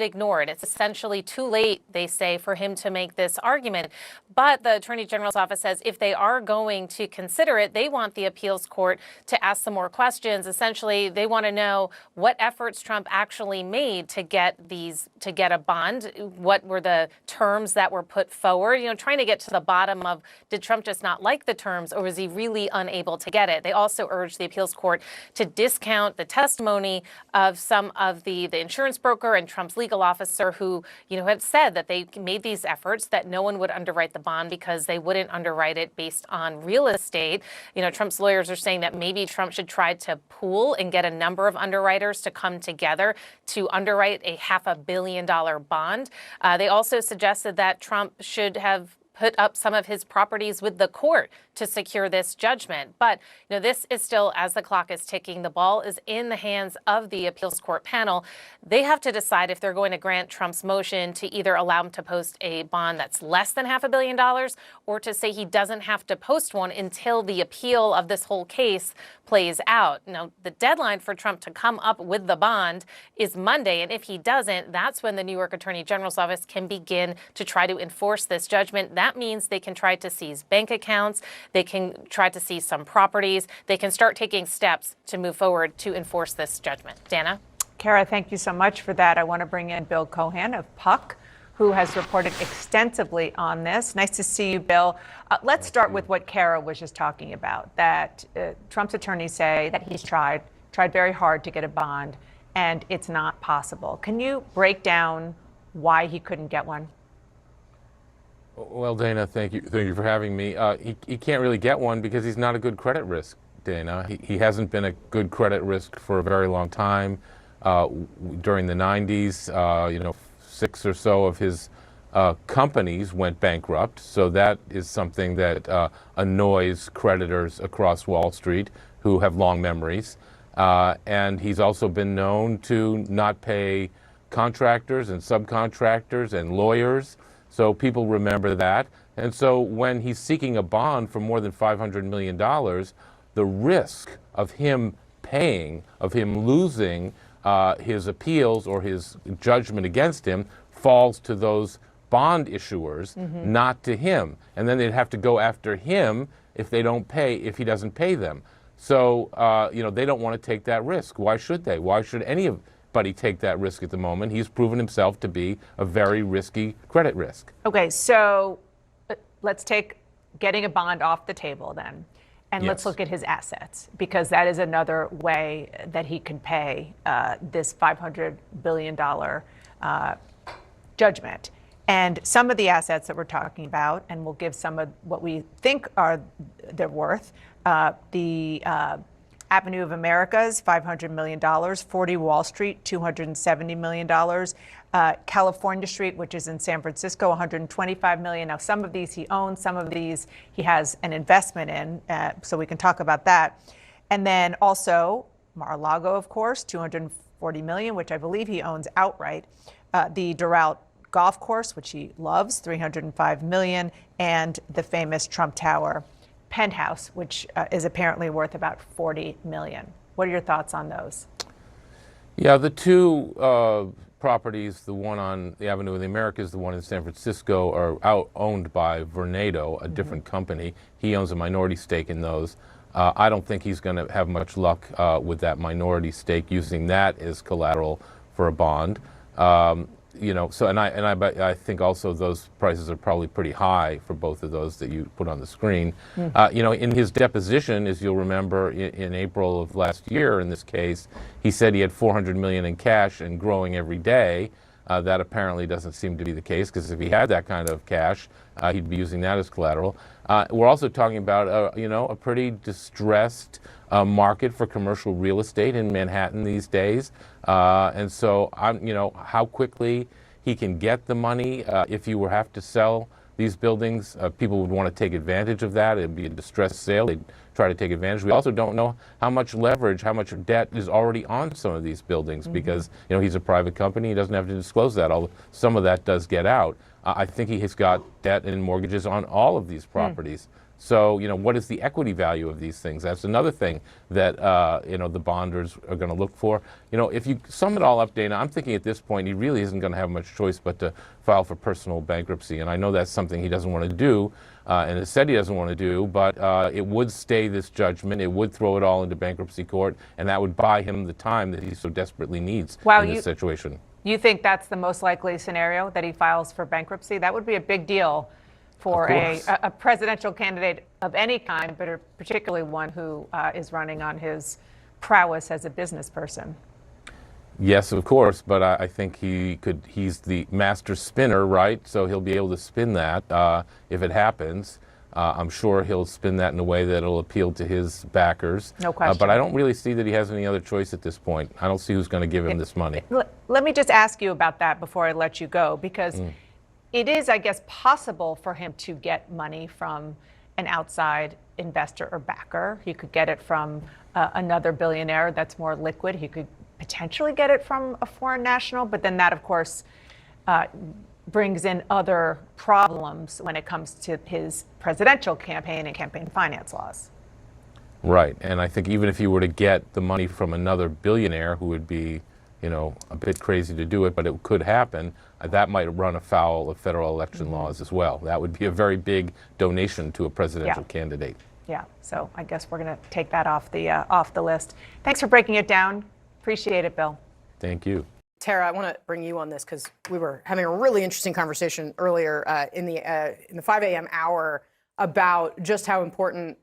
ignored. It's essentially too late, they say, for him to make this argument. But the Attorney General's office says if they are going to consider it, they want the appeals court to ask some more questions. Essentially, they want to know what efforts Trump actually made to get a bond. What were the terms that were put forward? Trying to get to the bottom of, did Trump just not like the terms, or was he really unable to get it? They also urged the appeals court to discount the testimony of some of the insurance broker and Trump's legal officer who, had said that they made these efforts, that no one would underwrite the bond because they wouldn't underwrite it based on real estate. Trump's lawyers are saying that maybe Trump should try to pool and get a number of underwriters to come together to underwrite a $500 million bond. They also suggested that Trump should have put up some of his properties with the court to secure this judgment. But, this is still, as the clock is ticking, the ball is in the hands of the appeals court panel. They have to decide if they're going to grant Trump's motion to either allow him to post a bond that's less than $500 million or to say he doesn't have to post one until the appeal of this whole case plays out. Now, the deadline for Trump to come up with the bond is Monday. And if he doesn't, that's when the New York Attorney General's office can begin to try to enforce this judgment. That means they can try to seize bank accounts. They can try to seize some properties. They can start taking steps to move forward to enforce this judgment. Dana? Kara, thank you so much for that. I want to bring in Bill Cohan of Puck, who has reported extensively on this. Nice to see you, Bill. Let's start with what Kara was just talking about, that Trump's attorneys say that he's tried very hard to get a bond, and it's not possible. Can you break down why he couldn't get one? Well, Dana, thank you for having me. He can't really get one because he's not a good credit risk, Dana. He hasn't been a good credit risk for a very long time. During the 90s, 6 or so of his companies went bankrupt. So that is something that annoys creditors across Wall Street who have long memories. And he's also been known to not pay contractors and subcontractors and lawyers. So people remember that. And so when he's seeking a bond for more than $500 million, the risk of him paying, of him losing his appeals or his judgment against him falls to those bond issuers, not to him. And then they'd have to go after him if they don't pay, if he doesn't pay them. So, they don't want to take that risk. Why should they? Why should anybody take that risk at the moment? He's proven himself to be a very risky credit risk. Okay, so let's take getting a bond off the table then. And let's look at his assets, because that is another way that he can pay this $500 billion judgment. And some of the assets that we're talking about, and we'll give some of what we think are their worth, the Avenue of Americas, $500 million, 40 Wall Street, $270 million, California Street, which is in San Francisco, $125 million. Now, some of these he owns, some of these he has an investment in, so we can talk about that. And then also Mar-a-Lago, of course, $240 million, which I believe he owns outright. The Doral Golf Course, which he loves, $305 million, and the famous Trump Tower penthouse, which is apparently worth about $40 million. What are your thoughts on those? Yeah, the two properties, the one on the Avenue of the Americas, the one in San Francisco, are owned by Vornado, a different company. He owns a minority stake in those. I don't think he's going to have much luck with that minority stake, using that as collateral for a bond. I think also those prices are probably pretty high for both of those that you put on the screen. In his deposition, as you'll remember, in April of last year, in this case, he said he had $400 million in cash and growing every day. That apparently doesn't seem to be the case, because if he had that kind of cash, he'd be using that as collateral. We're also talking about a pretty distressed market for commercial real estate in Manhattan these days, and so how quickly he can get the money if you have to sell these buildings. People would want to take advantage of that. It'd be a distressed sale. They'd try to take advantage. We also don't know how much leverage, how much debt is already on some of these buildings, because he's a private company. He doesn't have to disclose that, although some of that does get out. I think he has got debt and mortgages on all of these properties. So, what is the equity value of these things? That's another thing that, the bonders are going to look for. If you sum it all up, Dana, I'm thinking at this point he really isn't going to have much choice but to file for personal bankruptcy. And I know that's something he doesn't want to do, and has said he doesn't want to do, but it would stay this judgment. It would throw it all into bankruptcy court, and that would buy him the time that he so desperately needs in this situation. You think that's the most likely scenario, that he files for bankruptcy? That would be a big deal for a presidential candidate of any kind, but particularly one who is running on his prowess as a business person. Yes, of course, but I think he's the master spinner, right? So he'll be able to spin that if it happens. I'm sure he'll spin that in a way that'll appeal to his backers. No question. But I don't really see that he has any other choice at this point. I don't see who's going to give him this money. Let me just ask you about that before I let you go, because it is, I guess, possible for him to get money from an outside investor or backer. He could get it from another billionaire that's more liquid. He could potentially get it from a foreign national, but then that, of course, brings in other problems when it comes to his presidential campaign and campaign finance laws. Right, and I think even if he were to get the money from another billionaire who would be, a bit crazy to do it, but it could happen, that might run afoul of federal election laws as well. That would be a very big donation to a presidential candidate. Yeah, so I guess we're going to take that off the list. Thanks for breaking it down. Appreciate it, Bill. Thank you. Tara, I want to bring you on this because we were having a really interesting conversation earlier in the 5 a.m. hour about just how important